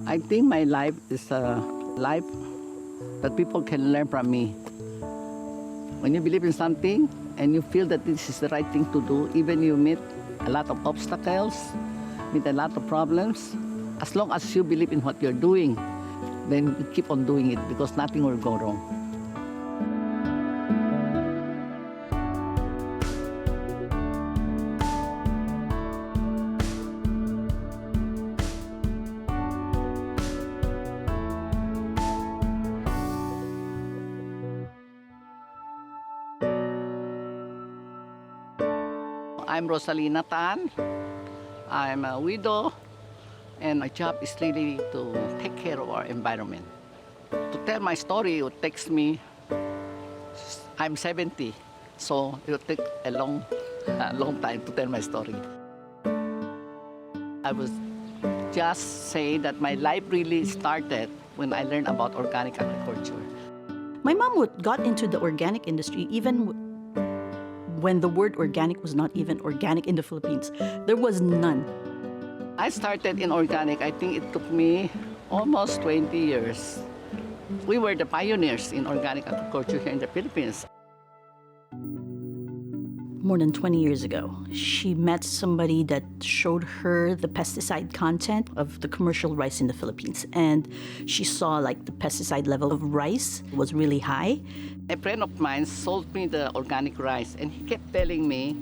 I think my life is a life that people can learn from me. When you believe in something and you feel that this is the right thing to do, even you meet a lot of obstacles, meet a lot of problems, as long as you believe in what you're doing, then you keep on doing it because nothing will go wrong. I'm Rosalina Tan. I'm a widow, and my job is really to take care of our environment. To tell my story, it takes me, I'm 70, so it will take a long time to tell my story. I would just say that my life really started when I learned about organic agriculture. My mom got into the organic industry even when the word organic was not even organic in the Philippines. There was none. I started in organic, I think it took me almost 20 years. We were the pioneers in organic agriculture here in the Philippines. More than 20 years ago, she met somebody that showed her the pesticide content of the commercial rice in the Philippines. And she saw like the pesticide level of rice was really high. A friend of mine sold me the organic rice, and he kept telling me,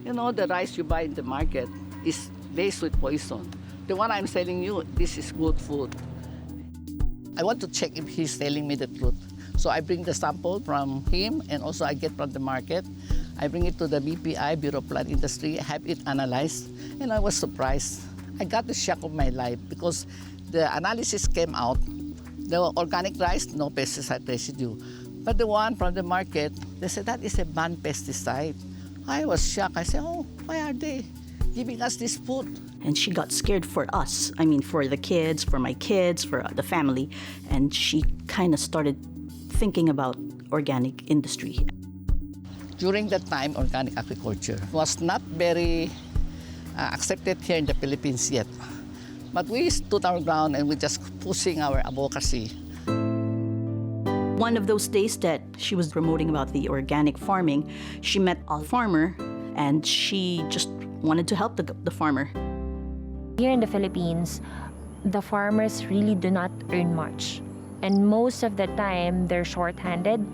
you know, the rice you buy in the market is laced with poison. The one I'm selling you, this is good food. I want to check if he's telling me the truth. So I bring the sample from him, and also I get from the market. I bring it to the BPI, Bureau of Plant Industry, have it analyzed, and I was surprised. I got the shock of my life because the analysis came out. The organic rice, no pesticide residue. But the one from the market, they said that is a banned pesticide. I was shocked. I said, oh, why are they giving us this food? And she got scared for us. I mean, for the kids, for my kids, for the family. And she kind of started thinking about organic industry. During that time, organic agriculture was not very accepted here in the Philippines yet. But we stood our ground and we just pushing our advocacy. One of those days that she was promoting about the organic farming, she met a farmer and she just wanted to help the farmer. Here in the Philippines, the farmers really do not earn much. And most of the time, they're short-handed.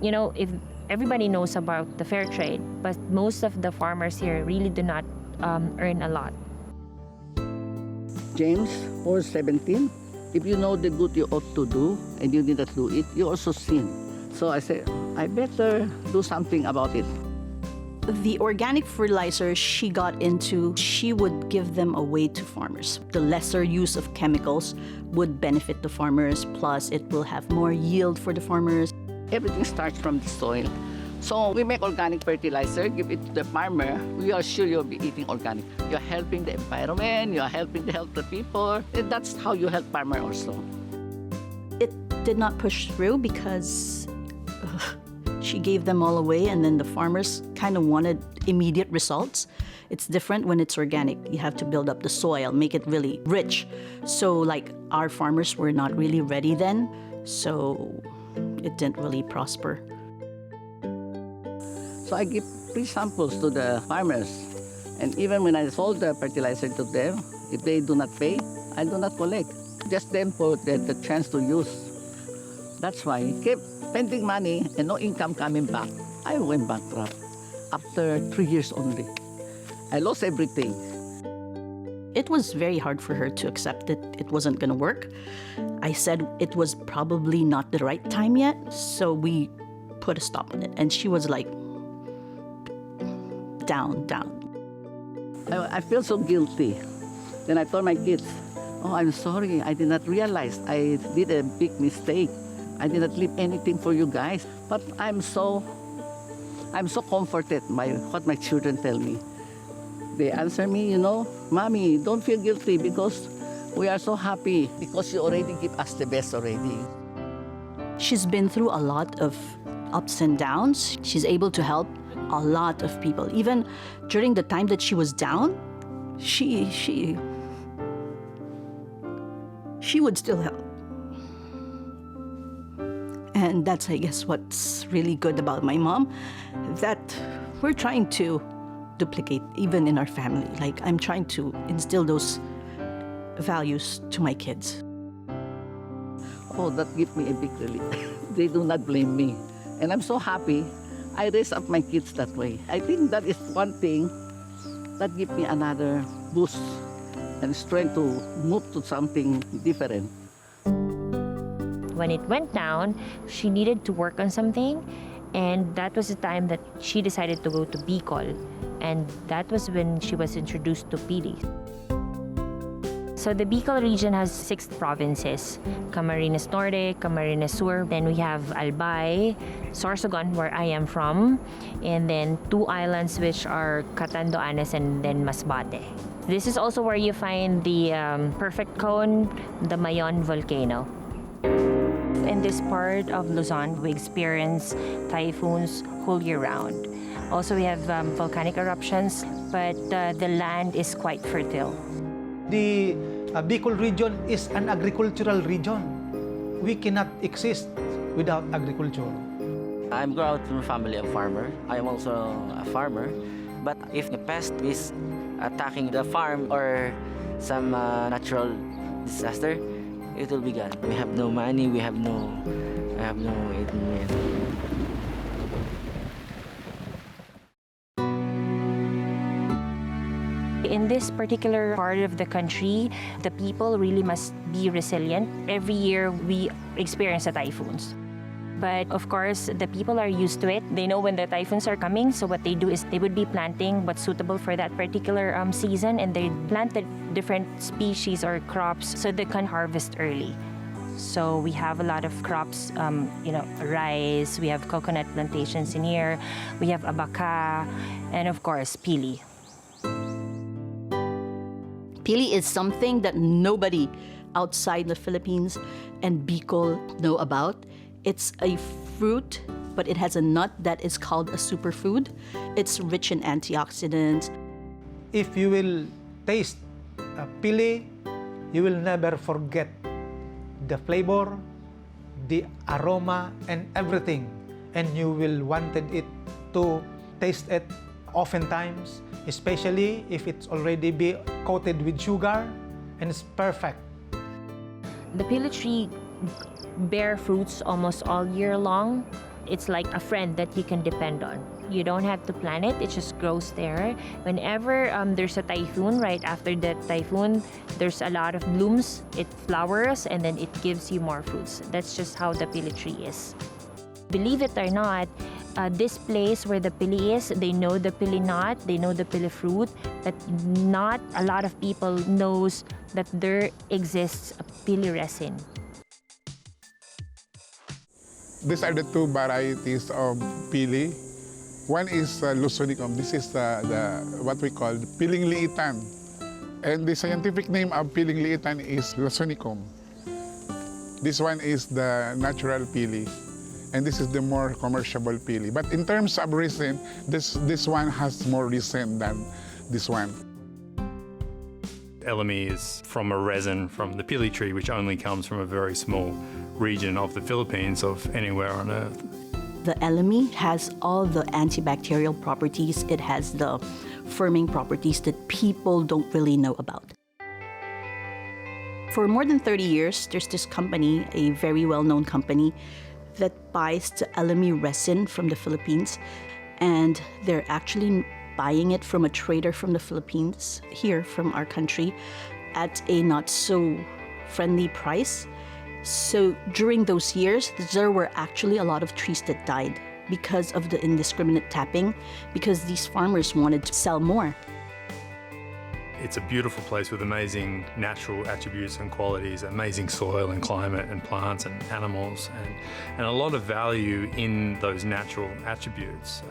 You know, if everybody knows about the fair trade, but most of the farmers here really do not earn a lot. James 4:17, if you know the good you ought to do and you did not do it, you also sin. So I said, I better do something about it. The organic fertilizer she got into, she would give them away to farmers. The lesser use of chemicals would benefit the farmers, plus it will have more yield for the farmers. Everything starts from the soil. So we make organic fertilizer, give it to the farmer. We are sure you'll be eating organic. You're helping the environment, you're helping to help the people. And that's how you help farmer also. It did not push through because she gave them all away, and then the farmers kind of wanted immediate results. It's different when it's organic. You have to build up the soil, make it really rich. So like our farmers were not really ready then, so it didn't really prosper. So I give free samples to the farmers. And even when I sold the fertilizer to them, if they do not pay, I do not collect. Just them for the chance to use. That's why I kept spending money and no income coming back. I went bankrupt after 3 years only. I lost everything. It was very hard for her to accept that it wasn't going to work. I said it was probably not the right time yet, so we put a stop on it. And she was like, down. I feel so guilty. Then I told my kids, oh, I'm sorry. I did not realize I did a big mistake. I did not leave anything for you guys. But I'm so comforted by what my children tell me. They answer me, you know, Mommy, don't feel guilty because we are so happy because you already give us the best already. She's been through a lot of ups and downs. She's able to help a lot of people. Even during the time that she was down, she she would still help. And that's, I guess, what's really good about my mom, that we're trying to duplicate even in our family. Like, I'm trying to instill those values to my kids. Oh, that gives me a big relief. They do not blame me. And I'm so happy I raise up my kids that way. I think that is one thing that gives me another boost and strength to move to something different. When it went down, she needed to work on something, and that was the time that she decided to go to Bicol, and that was when she was introduced to Pili. So the Bicol region has 6 provinces: Camarines Norte, Camarines Sur, then we have Albay, Sorsogon, where I am from, and then 2 islands which are Catanduanes and then Masbate. This is also where you find the perfect cone, the Mayon volcano. In this part of Luzon, we experience typhoons whole year round. Also, we have volcanic eruptions, but the land is quite fertile. The Bicol region is an agricultural region. We cannot exist without agriculture. I'm grown up from a family of farmer. I am also a farmer. But if the pest is attacking the farm or some natural disaster, it will be gone. We have no money, we have no In this particular part of the country, the people really must be resilient. Every year we experience the typhoons. But of course, the people are used to it. They know when the typhoons are coming, so what they do is they would be planting what's suitable for that particular season, and they plant the different species or crops so they can harvest early. So we have a lot of crops, rice, we have coconut plantations in here, we have abaca, and of course, pili. Pili is something that nobody outside the Philippines and Bicol know about. It's a fruit, but it has a nut that is called a superfood. It's rich in antioxidants. If you will taste pili, you will never forget the flavor, the aroma, and everything. And you will wanted it to taste it oftentimes, especially if it's already be coated with sugar, and it's perfect. The pili tree bear fruits almost all year long. It's like a friend that you can depend on. You don't have to plant it, it just grows there. Whenever there's a typhoon, right after the typhoon, there's a lot of blooms, it flowers, and then it gives you more fruits. That's just how the pili tree is. Believe it or not, this place where the pili is, they know the pili nut, they know the pili fruit, but not a lot of people knows that there exists a pili resin. These are the 2 varieties of pili. One is Lusonicum. This is what we call piling liitan. And the scientific name of piling liitan is Lusonicum. This one is the natural pili. And this is the more commerciable pili. But in terms of resin, this one has more resin than this one. Elemi is from a resin from the pili tree, which only comes from a very small region of the Philippines, of anywhere on earth. The Elemi has all the antibacterial properties. It has the firming properties that people don't really know about. For more than 30 years, there's this company, a very well-known company, that buys the Elemi resin from the Philippines, and they're actually buying it from a trader from the Philippines, here from our country, at a not so friendly price. So during those years, there were actually a lot of trees that died because of the indiscriminate tapping, because these farmers wanted to sell more. It's a beautiful place with amazing natural attributes and qualities, amazing soil and climate and plants and animals, and a lot of value in those natural attributes.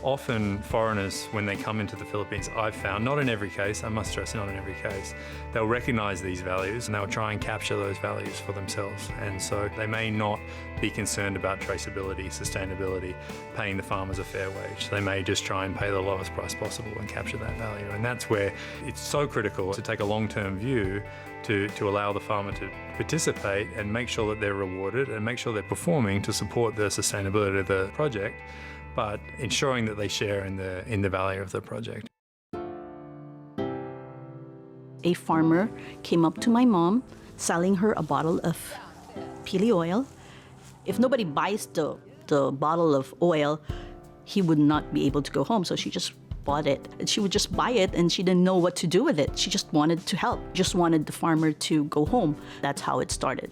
Often foreigners, when they come into the Philippines, I've found, not in every case, I must stress not in every case, they'll recognize these values and they'll try and capture those values for themselves. And so they may not be concerned about traceability, sustainability, paying the farmers a fair wage. They may just try and pay the lowest price possible and capture that value. And that's where it's so so critical to take a long-term view to allow the farmer to participate and make sure that they're rewarded and make sure they're performing to support the sustainability of the project, but ensuring that they share in the value of the project. A farmer came up to my mom selling her a bottle of pili oil. If nobody buys the bottle of oil, he would not be able to go home. So she just bought it. And she would just buy it and she didn't know what to do with it. She just wanted to help, just wanted the farmer to go home. That's how it started.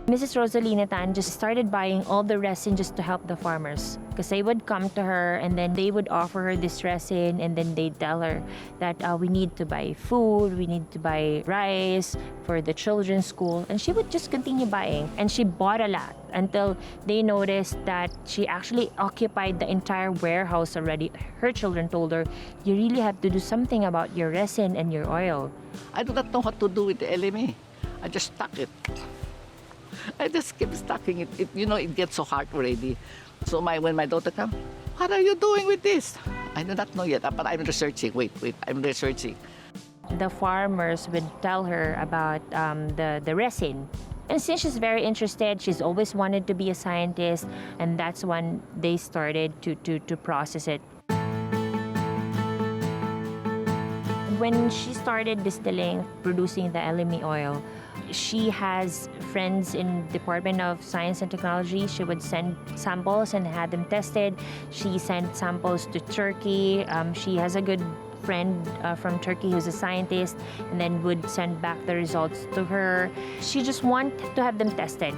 Mrs. Rosalina Tan just started buying all the resin just to help the farmers, because they would come to her and then they would offer her this resin, and then they'd tell her that we need to buy food, we need to buy rice for the children's school, and she would just continue buying. And she bought a lot until they noticed that she actually occupied the entire warehouse already. Her children told her, "You really have to do something about your resin and your oil." I do not know what to do with the Elemi. I just stuck it. I just keep stacking it. It gets so hard already. So when my daughter comes, what are you doing with this? I do not know yet, but I'm researching. Wait, I'm researching. The farmers would tell her about the resin. And since she's very interested, she's always wanted to be a scientist, and that's when they started to process it. When she started distilling, producing the Elemi oil, she has friends in Department of Science and Technology. She would send samples and had them tested. She sent samples to Turkey. She has a good friend from Turkey who's a scientist, and then would send back the results to her. She just wanted to have them tested.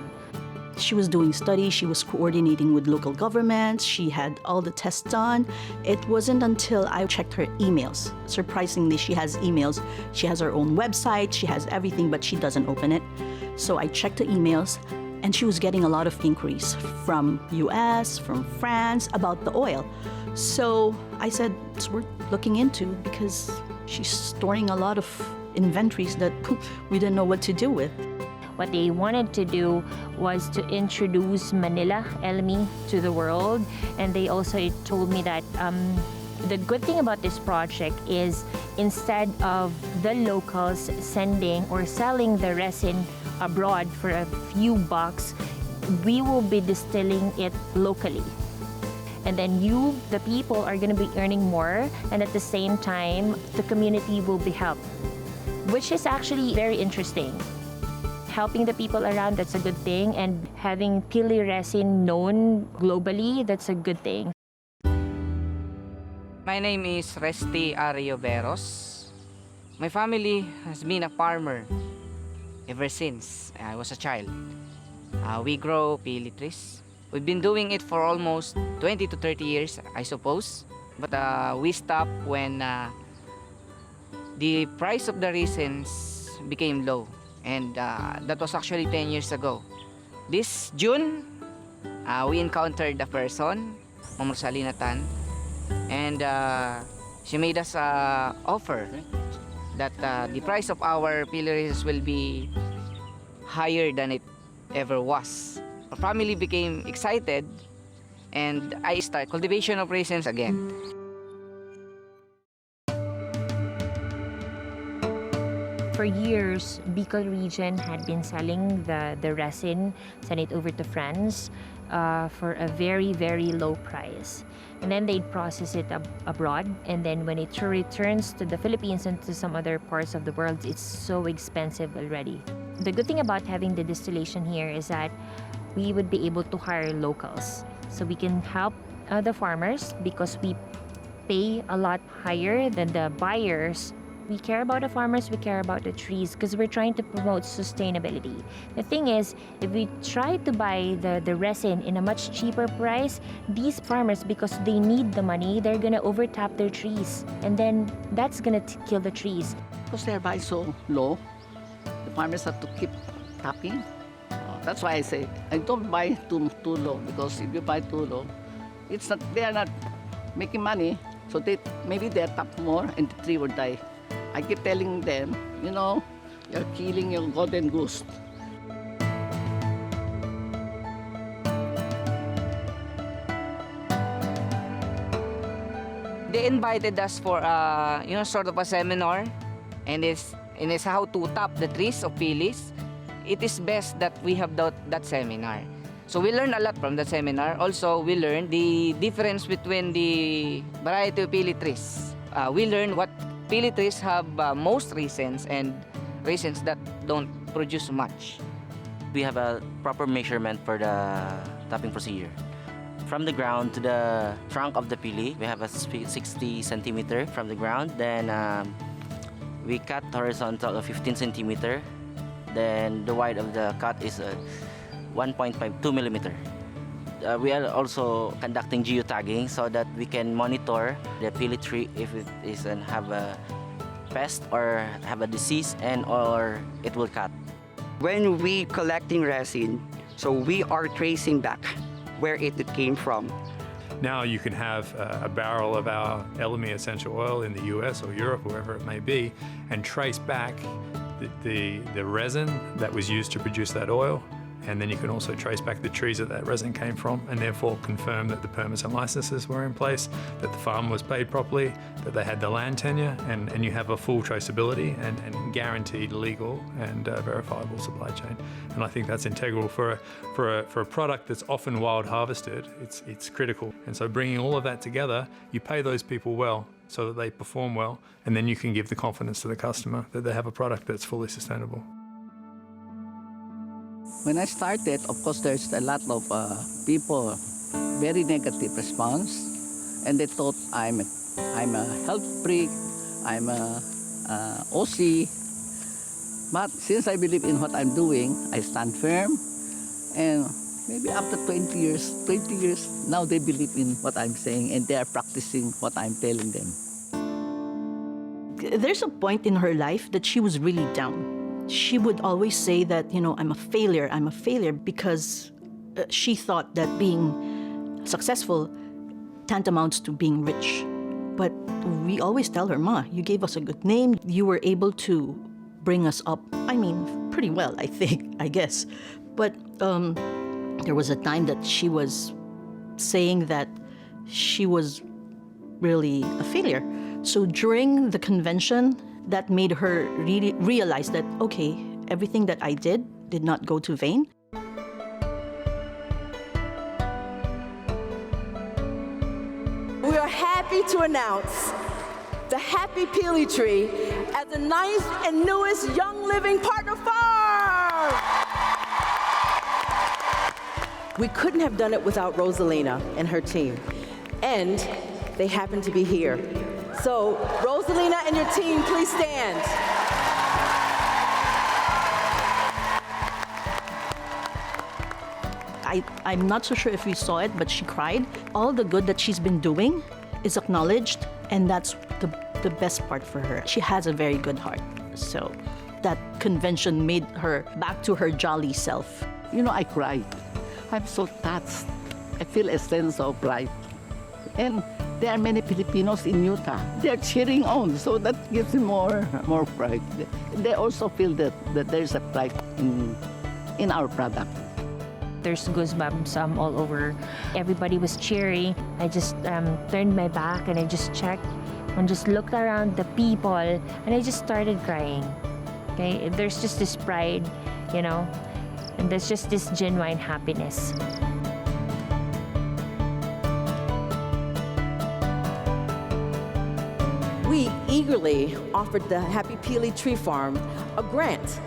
She was doing studies, she was coordinating with local governments, she had all the tests done. It wasn't until I checked her emails. Surprisingly, she has emails. She has her own website, she has everything, but she doesn't open it. So I checked the emails, and she was getting a lot of inquiries from US, from France about the oil. So I said, it's worth looking into because she's storing a lot of inventories that we didn't know what to do with. What they wanted to do was to introduce Manila Elemi to the world. And they also told me that the good thing about this project is instead of the locals sending or selling the resin abroad for a few bucks, we will be distilling it locally. And then you, the people, are going to be earning more, and at the same time, the community will be helped, which is actually very interesting. Helping the people around, that's a good thing, and having pili resin known globally, that's a good thing. My name is Resti Ario Veros. My family has been a farmer ever since I was a child. We grow pili trees. We've been doing it for almost 20 to 30 years, I suppose. But we stopped when the price of the resins became low. And that was actually 10 years ago. This June, we encountered a person, Ma'am Rosalina Tan, and she made us an offer that the price of our pili resins will be higher than it ever was. Our family became excited, and I started cultivation of resins again. For years, Bicol region had been selling the resin, send it over to France for a very, very low price. And then they'd process it abroad. And then when it returns to the Philippines and to some other parts of the world, it's so expensive already. The good thing about having the distillation here is that we would be able to hire locals. So we can help the farmers because we pay a lot higher than the buyers. We care about the farmers, we care about the trees because we're trying to promote sustainability. The thing is, if we try to buy the resin in a much cheaper price, these farmers, because they need the money, they're gonna overtap their trees. And then that's gonna kill the trees. Because they're buying so low, the farmers have to keep tapping. That's why I say, I don't buy too low, because if you buy too low, they are not making money, so maybe they tap more and the tree will die. I keep telling them, you're killing your golden goose. The they invited us for sort of a seminar, and it's how to tap the trees of pilis. It is best that we have that seminar. So we learned a lot from that seminar. Also, we learned the difference between the variety of pili trees. We learned what pili trees have most resins and resins that don't produce much. We have a proper measurement for the tapping procedure. From the ground to the trunk of the pili, we have a 60 centimeter from the ground. Then we cut horizontal of 15 centimeter. Then the wide of the cut is 1.52 millimeter. We are also conducting geotagging so that we can monitor the pili tree if it is have a pest or have a disease or it will cut. When we collecting resin, so we are tracing back where it came from. Now you can have a barrel of our Elemi essential oil in the US or Europe, wherever it may be, and trace back the resin that was used to produce that oil. And then you can also trace back the trees that resin came from, and therefore confirm that the permits and licenses were in place, that the farm was paid properly, that they had the land tenure, and you have a full traceability and guaranteed legal and verifiable supply chain. And I think that's integral for a product that's often wild harvested. It's critical. And so bringing all of that together, you pay those people well so that they perform well, and then you can give the confidence to the customer that they have a product that's fully sustainable. When I started, of course, there's a lot of people, very negative response, and they thought I'm a health freak, I'm a OC. But since I believe in what I'm doing, I stand firm, and maybe after 20 years, now they believe in what I'm saying, and they are practicing what I'm telling them. There's a point in her life that she was really down. She would always say that, I'm a failure, because she thought that being successful tantamounts to being rich. But we always tell her, Ma, you gave us a good name. You were able to bring us up, pretty well, I guess. But there was a time that she was saying that she was really a failure. So during the convention, that made her really realize that, okay, everything that I did not go to vain. We are happy to announce the Happy Pili Tree as the 9th and newest Young Living Partner Farm. We couldn't have done it without Rosalina and her team, and they happen to be here. So, Rosalina and your team, please stand. I'm not so sure if you saw it, but she cried. All the good that she's been doing is acknowledged, and that's the best part for her. She has a very good heart. So that convention made her back to her jolly self. I cried. I'm so touched. I feel a sense of pride. And there are many Filipinos in Utah. They're cheering on, so that gives me more pride. They also feel that there's a pride in our product. There's goosebumps all over. Everybody was cheering. I just turned my back and I just checked and just looked around the people, and I just started crying. Okay, there's just this pride, and there's just this genuine happiness. We eagerly offered the Happy Pili Tree Farm a grant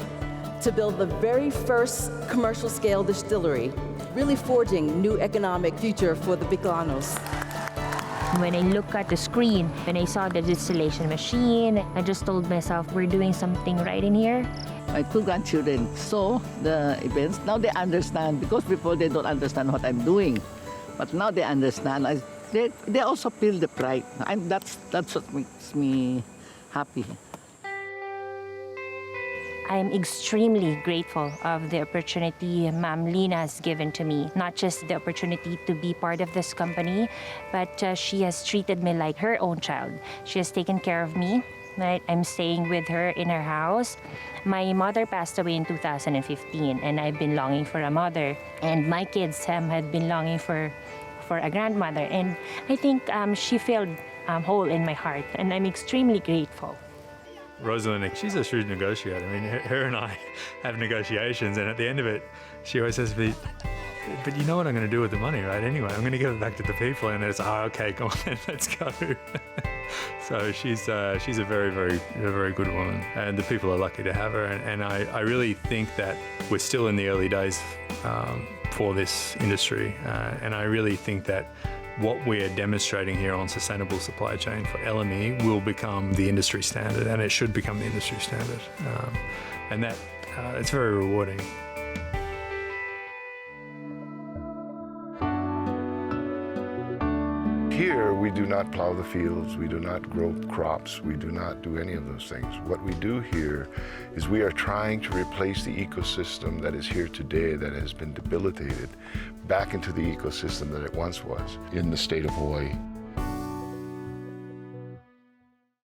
to build the very first commercial-scale distillery, really forging new economic future for the Bicolanos. When I look at the screen, when I saw the distillation machine, I just told myself, we're doing something right in here. My 2 grandchildren saw the events. Now they understand, because before they don't understand what I'm doing. But now they understand. They also feel the pride. That's what makes me happy. I'm extremely grateful of the opportunity Ma'am Lina has given to me. Not just the opportunity to be part of this company, but she has treated me like her own child. She has taken care of me. Right? I'm staying with her in her house. My mother passed away in 2015, and I've been longing for a mother. And my kids have been longing for a grandmother. And I think she filled hole in my heart, and I'm extremely grateful. Rosalina, she's a shrewd negotiator. I mean, her and I have negotiations, and at the end of it, she always says to me, but you know what I'm going to do with the money, right? Anyway, I'm going to give it back to the people, and it's, okay, go on then, let's go. So she's a very, very good woman, and the people are lucky to have her, and I really think that we're still in the early days for this industry, and I really think that what we are demonstrating here on sustainable supply chain for Elemi will become the industry standard, and it should become the industry standard. And that it's very rewarding. Here, we do not plow the fields, we do not grow crops, we do not do any of those things. What we do here is we are trying to replace the ecosystem that is here today that has been debilitated back into the ecosystem that it once was in the state of Hawaii.